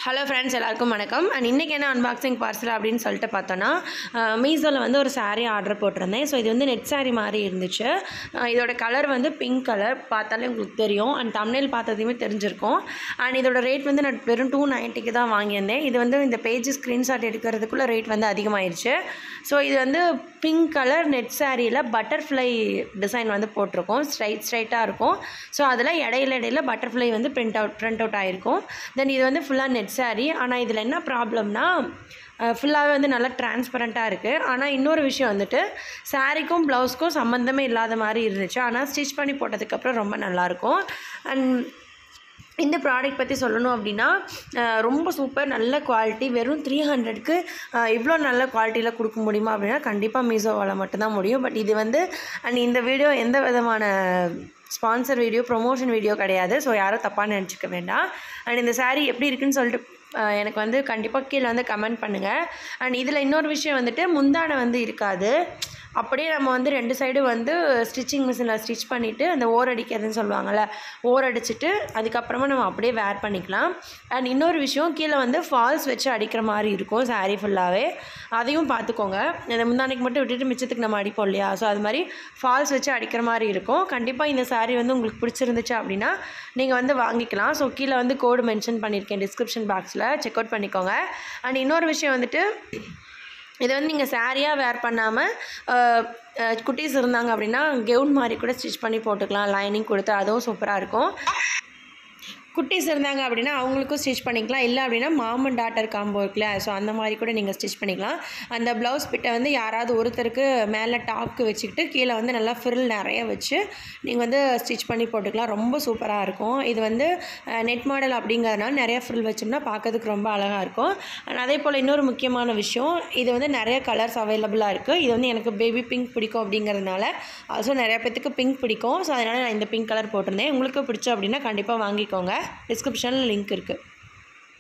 Hello friends, எல்லாருக்கும் வணக்கம். And இன்றைக்கி என்ன அன்பாக்சிங் பார்சல் அப்படின்னு சொல்லிட்டு பார்த்தோன்னா, மீஷோவில் வந்து ஒரு சாரீ ஆர்டர் போட்டிருந்தேன். ஸோ இது வந்து நெட் சாரீ மாதிரி இருந்துச்சு. இதோட கலர் வந்து பிங்க் கலர், பார்த்தாலே உங்களுக்கு தெரியும். அண்ட் தம்ப்நெயில் பார்த்ததையுமே தெரிஞ்சிருக்கும். அண்ட் இதோட ரேட் வந்து நான் வெறும் 290க்கு தான் வாங்கியிருந்தேன். இது வந்து இந்த பேஜ் ஸ்க்ரீன்ஷாட் எடுக்கிறதுக்குள்ளே ரேட் வந்து அதிகமாகிடுச்சு. ஸோ இது வந்து பிங்க் கலர் நெட் சாரியில் பட்டர்ஃப்ளை டிசைன் வந்து போட்டிருக்கோம். ஸ்ட்ரைட்டாக இருக்கும். ஸோ அதில் இடையில பட்டர்ஃப்ளை வந்து பிரிண்ட் அவுட் ஆகிருக்கும். தென் இது வந்து ஃபுல்லாக நெட் சாரீ. ஆனால் இதில் என்ன ப்ராப்ளம்னா, ஃபுல்லாகவே வந்து நல்லா டிரான்ஸ்பரண்ட்டாக இருக்குது. ஆனால் இன்னொரு விஷயம் வந்துட்டு, சாரீக்கும் ப்ளவுஸ்க்கும் சம்மந்தமே இல்லாத மாதிரி இருந்துச்சு. ஆனால் ஸ்டிச் பண்ணி போட்டதுக்கப்புறம் ரொம்ப நல்லாயிருக்கும். அண்ட் இந்த ப்ராடக்ட் பற்றி சொல்லணும் அப்படின்னா, ரொம்ப சூப்பர், நல்ல குவாலிட்டி. வெறும் 300க்கு இவ்வளோ நல்ல குவாலிட்டியில் கொடுக்க முடியுமா அப்படின்னா கண்டிப்பாக மீஷோவால் மட்டும்தான் முடியும். பட் இது வந்து அண்ட் இந்த வீடியோ எந்த விதமான ஸ்பான்சர் வீடியோ, ப்ரொமோஷன் வீடியோ கிடையாது. ஸோ யாரும் தப்பாக நினச்சிக்க வேண்டாம். அண்ட் இந்த சாரீ எப்படி இருக்குன்னு சொல்லிட்டு எனக்கு வந்து கண்டிப்பாக கீழே வந்து கமெண்ட் பண்ணுங்கள். அண்ட் இதில் இன்னொரு விஷயம் வந்துட்டு, முந்தானை வந்து இருக்காது. அப்படியே நம்ம வந்து 2 சைடு வந்து ஸ்டிச்சிங் மிஷினில் ஸ்டிச் பண்ணிவிட்டு, அந்த ஓர் அடிக்கிறதுன்னு சொல்லுவாங்கள்ல, ஓர் அடிச்சுட்டு அதுக்கப்புறமா நம்ம அப்படியே வேர் பண்ணிக்கலாம். அண்ட் இன்னொரு விஷயம், கீழே வந்து ஃபால்ஸ் வச்சு அடிக்கிற மாதிரி இருக்கும் சாரீ ஃபுல்லாகவே. அதையும் பார்த்துக்கோங்க. அந்த முந்தானைக்கு மட்டும் விட்டுட்டு மிச்சத்துக்கு நம்ம அடிப்போம் இல்லையா, ஸோ அது மாதிரி ஃபால்ஸ் வச்சு அடிக்கிற மாதிரி இருக்கும். கண்டிப்பாக இந்த சாரீ வந்து உங்களுக்கு பிடிச்சிருந்துச்சு அப்படின்னா நீங்கள் வந்து வாங்கிக்கலாம். ஸோ கீழே வந்து கோடு மென்ஷன் பண்ணியிருக்கேன் டிஸ்கிரிப்ஷன் பாக்ஸில், செக் அவுட் பண்ணிக்கோங்க. அண்ட் இன்னொரு விஷயம் வந்துட்டு, இதை வந்து நீங்கள் சாரியாக வேர் பண்ணாமல் குட்டீஸ் இருந்தாங்க அப்படின்னா கெவுன் மாதிரி கூட ஸ்டிச் பண்ணி போட்டுக்கலாம், லைனிங் கொடுத்து. அதுவும் சூப்பராக இருக்கும். குட்டீஸ் இருந்தாங்க அப்படின்னா அவங்களுக்கும் ஸ்டிச் பண்ணிக்கலாம். இல்லை அப்படின்னா மாம் அண்ட் டாட்டர் காம்போ இருக்குல்ல, ஸோ அந்த மாதிரி கூட நீங்கள் ஸ்டிச் பண்ணிக்கலாம். அந்த ப்ளவுஸ் பிட்டை வந்து யாராவது ஒருத்தருக்கு மேலே டாப்க்கு வச்சுக்கிட்டு கீழே வந்து நல்லா ஃப்ரில் நிறைய வச்சு நீங்கள் வந்து ஸ்டிச் பண்ணி போட்டுக்கலாம். ரொம்ப சூப்பராக இருக்கும். இது வந்து நெட் மாடல் அப்படிங்கிறதுனால நிறைய ஃப்ரில் வச்சோம்னா பார்க்கறதுக்கு ரொம்ப அழகாக இருக்கும். அதே போல் இன்னொரு முக்கியமான விஷயம், இது வந்து நிறைய கலர்ஸ் அவைலபிளாக இருக்குது. இது வந்து எனக்கு பேபி பிங்க் பிடிக்கும் அப்படிங்கிறதுனால, ஆல்சோ நிறைய பேத்துக்கு பிங்க் பிடிக்கும். ஸோ அதனால் நான் இந்த பிங்க் கலர் போட்டிருந்தேன். உங்களுக்கு பிடிச்சோம் அப்படின்னா கண்டிப்பாக வாங்கிக்கோங்க. டிஸ்கிரிப்ஷனில் லிங்க் இருக்குது.